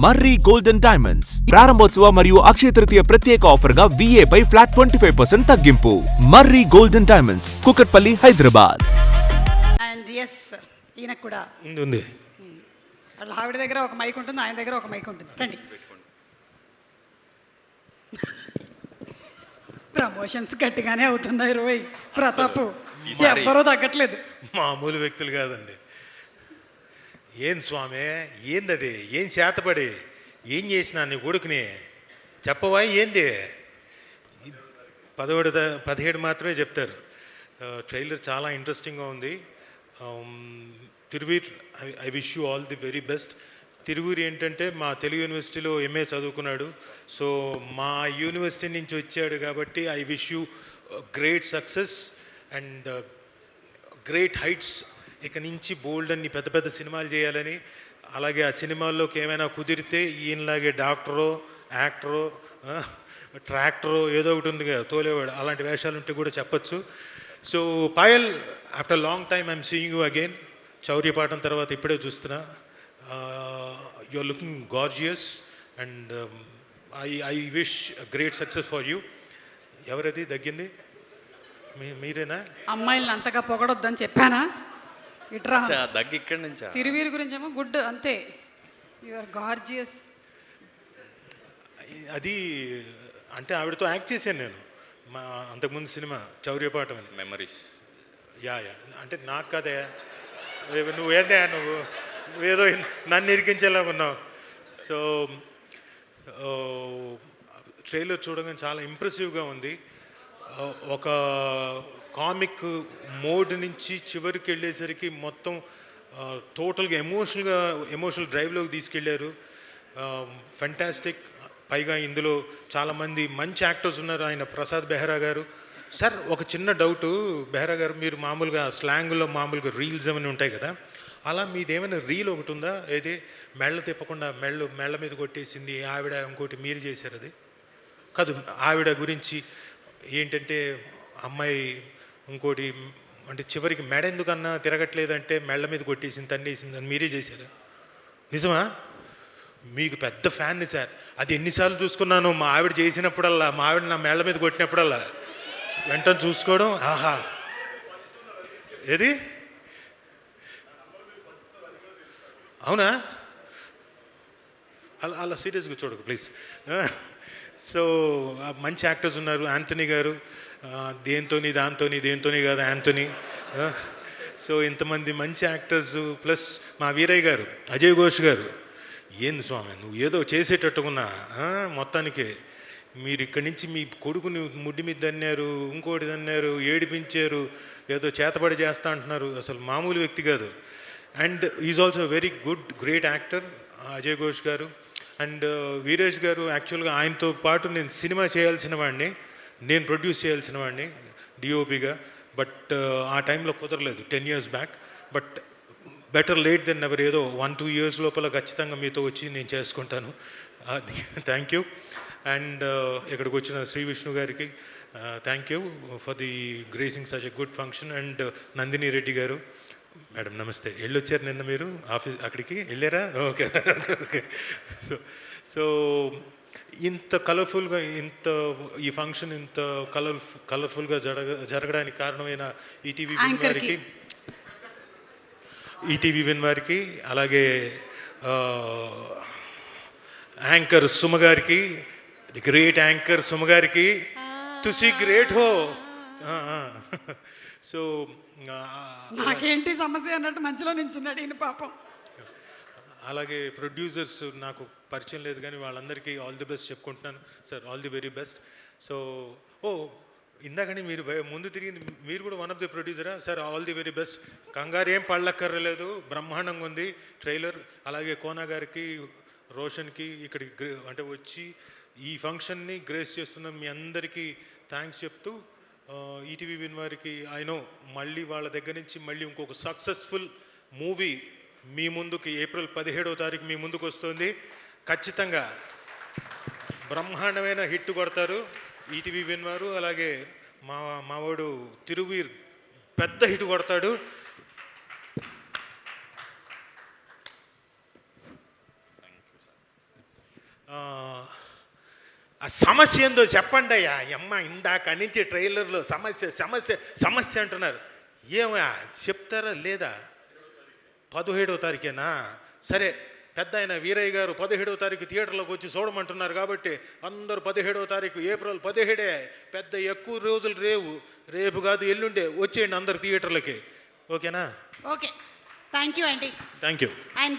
మర్రి golden diamonds ప్రారంభోత్సవ మరియు అక్షయ తృతీయ ప్రత్యేక ఆఫర్ గా VA పై ఫ్లాట్ 25% తగ్గింపు. Marri golden diamonds, Kukatpally, Hyderabad. And ఎస్ ఈయనకు కూడా ఉంది. వాళ్ళ ఆవిడ దగ్గర ఒక మైక్ ఉంటుంది, ఆయన దగ్గర ఒక మైక్ ఉంటుంది. రండి. ప్రమోషన్స్ గట్టిగానే అవుతున్నాయి రోయ్. ప్రతాప్ ఎవ్వరూ తగ్గట్లేదు. మామూలు వ్యక్తులు కాదండి. ఏం స్వామి, ఏందది? ఏం చేతపడి ఏం చేసినా నీ కొడుకుని చెప్పవా? ఏంది 17 మాత్రమే చెప్తారు. ట్రైలర్ చాలా ఇంట్రెస్టింగ్గా ఉంది. Thiruveer, I wish you all the very best. Tiruvuru ఏంటంటే మా తెలుగు యూనివర్సిటీలో MA చదువుకున్నాడు. సో మా యూనివర్సిటీ నుంచి వచ్చాడు కాబట్టి I wish you great success and great heights. ఇక నుంచి బోల్డ్ అన్ని పెద్ద పెద్ద సినిమాలు చేయాలని, అలాగే ఆ సినిమాల్లోకి ఏమైనా కుదిరితే ఈయనలాగే డాక్టరో, యాక్టరో, ట్రాక్టరో ఏదో ఒకటి ఉంది కదా తోలేవాడు, అలాంటి వేషాలు ఉంటే కూడా చెప్పచ్చు. So Payal, after long time I'm seeing you again. చౌర్యపాఠం తర్వాత ఇప్పుడే చూస్తున్నా. You are looking gorgeous and I wish great success for you. ఎవరది దగ్గింది? మీరేనా? అమ్మాయిలను అంతగా పొగడొద్దని చెప్పానా? ఇట్రా దగ్గి ఇక్కడి నుంచా? తిరువీరు గురించి ఏమో గుడ్ అంతే. Your gorgeous. అది అంటే ఆవిడతో యాక్ట్ చేశాను నేను మా అంతకుముందు సినిమా చౌర్యపాఠం అని. మెమరీస్. యా అంటే నాకు కదే, నువ్వేదే నువ్వేదో నన్ను ఇరికించేలా ఉన్నావు. సో ట్రైలర్ చూడగానే చాలా ఇంప్రెసివ్గా ఉంది. ఒక కామిక్ మోడ్ నుంచి చివరికి వెళ్ళేసరికి మొత్తం టోటల్గా ఎమోషనల్ డ్రైవ్లోకి తీసుకెళ్ళారు. ఫెంటాస్టిక్. పైగా ఇందులో చాలామంది మంచి యాక్టర్స్ ఉన్నారు. ఆయన ప్రసాద్ బెహ్రా గారు. సార్ ఒక చిన్న డౌటు బెహ్రా గారు, మీరు మామూలుగా స్లాంగ్లో మామూలుగా రీల్స్ ఏమైనా ఉంటాయి కదా, అలా మీదేమైనా రీల్ ఒకటి ఉందా? ఏది మెళ్ళ తిప్పకుండా మెళ్ళ మీద కొట్టేసింది ఆవిడ, ఇంకోటి మీరు చేశారు అది కాదు. ఆవిడ గురించి ఏంటంటే అమ్మాయి ఇంకోటి అంటే చివరికి మెడ ఎందుకన్నా తిరగట్లేదంటే మెళ్ళ మీద కొట్టేసింది, తన్నేసింది అని మీరే చేశారు. నిజమా? మీకు పెద్ద ఫ్యాన్ని సార్. అది ఎన్నిసార్లు చూసుకున్నాను. మా ఆవిడ చేసినప్పుడల్లా, మా ఆవిడ నా మెళ్ళ మీద కొట్టినప్పుడల్లా వెంటనే చూసుకోవడం. ఆహా, ఏది అవునా? అలా సీరియస్గా చూడకు ప్లీజ్. సో మంచి యాక్టర్స్ ఉన్నారు. యాంథనీ గారు దేంతోని కాదు యాంథనీ. సో ఇంతమంది మంచి యాక్టర్స్ ప్లస్ మా వీరయ్య గారు, అజయ్ ఘోష్ గారు. ఏంది స్వామి నువ్వు ఏదో చేసేటట్టుకున్నా మొత్తానికి. మీరు ఇక్కడి నుంచి మీ కొడుకుని ముడ్డి మీద దన్నారు, ఇంకోటి దన్నారు, ఏడిపించారు, ఏదో చేతబడి చేస్తా అంటున్నారు. అసలు మామూలు వ్యక్తి కాదు. And is also very good great actor Ajay Ghosh గారు. అండ్ వీరేష్ గారు యాక్చువల్గా ఆయనతో పాటు నేను సినిమా చేయాల్సిన వాడిని, నేను ప్రొడ్యూస్ చేయాల్సిన వాడిని డిఓపిగా. బట్ ఆ టైంలో కుదరలేదు 10 years back. But better late than never. ఏదో 1-2 years లోపల ఖచ్చితంగా మీతో వచ్చి నేను చేసుకుంటాను. Thank you. అండ్ ఇక్కడికి వచ్చిన శ్రీ విష్ణు గారికి thank you for the gracing such a good function. And Nandini Reddy గారు, మేడం నమస్తే. వెళ్ళొచ్చారు నిన్న మీరు ఆఫీస్, అక్కడికి వెళ్ళారా? Okay okay. సో ఇంత కలర్ఫుల్గా ఈ ఫంక్షన్ ఇంత కలర్ఫుల్గా జరగడానికి కారణమైన ఈటీవీ విన్ వారికి, అలాగే యాంకర్ సుమ గారికి, ది గ్రేట్ యాంకర్ సుమ గారికి, తుసి గ్రేట్ హో. సో నాకేంటి సమస్య అన్నట్టు మధ్యలో నించున్నాడు ఈయన పాపం. అలాగే ప్రొడ్యూసర్స్ నాకు పరిచయం లేదు కానీ వాళ్ళందరికీ ఆల్ ది బెస్ట్ చెప్పుకుంటున్నాను sir. All the very best. So ఇందాకని మీరు ముందు తిరిగింది, మీరు కూడా వన్ ఆఫ్ ది ప్రొడ్యూసరా sir? All the very best. కంగారు ఏం పళ్ళక్కర్లేదు, బ్రహ్మాండంగా ఉంది ట్రైలర్. అలాగే కోనా గారికి, రోషన్కి ఇక్కడికి అంటే వచ్చి ఈ ఫంక్షన్ని గ్రేస్ చేస్తున్న మీ అందరికీ థ్యాంక్స్ చెప్తూ, ఈటీవీ విన్ వారికి నో మళ్ళీ వాళ్ళ దగ్గర నుంచి మళ్ళీ ఇంకొక సక్సెస్ఫుల్ మూవీ మీ ముందుకి ఏప్రిల్ 17వ తారీఖు మీ ముందుకు వస్తుంది. ఖచ్చితంగా బ్రహ్మాండమైన హిట్ కొడతారు ఈటీవీ విన్ వారు. అలాగే మావాడు తిరువీర్ పెద్ద హిట్ కొడతాడు. ఆ సమస్య ఏందో చెప్పండి అయ్యా అమ్మ ఇందాక నుంచి ట్రైలర్లో సమస్య సమస్య సమస్య అంటున్నారు. ఏమయ్యా చెప్తారా లేదా? 17వ తారీఖేనా? సరే, పెద్ద ఆయన వీరయ్య గారు 17వ తారీఖు థియేటర్లోకి వచ్చి చూడమంటున్నారు కాబట్టి అందరూ 17వ తారీఖు ఏప్రిల్ 17 పెద్ద ఎక్కువ రోజులు రేపు కాదు ఎల్లుండే వచ్చేయండి అందరు థియేటర్లకి. ఓకేనా? ఓకే, థ్యాంక్ యూ అండి. Thank you. ఆయన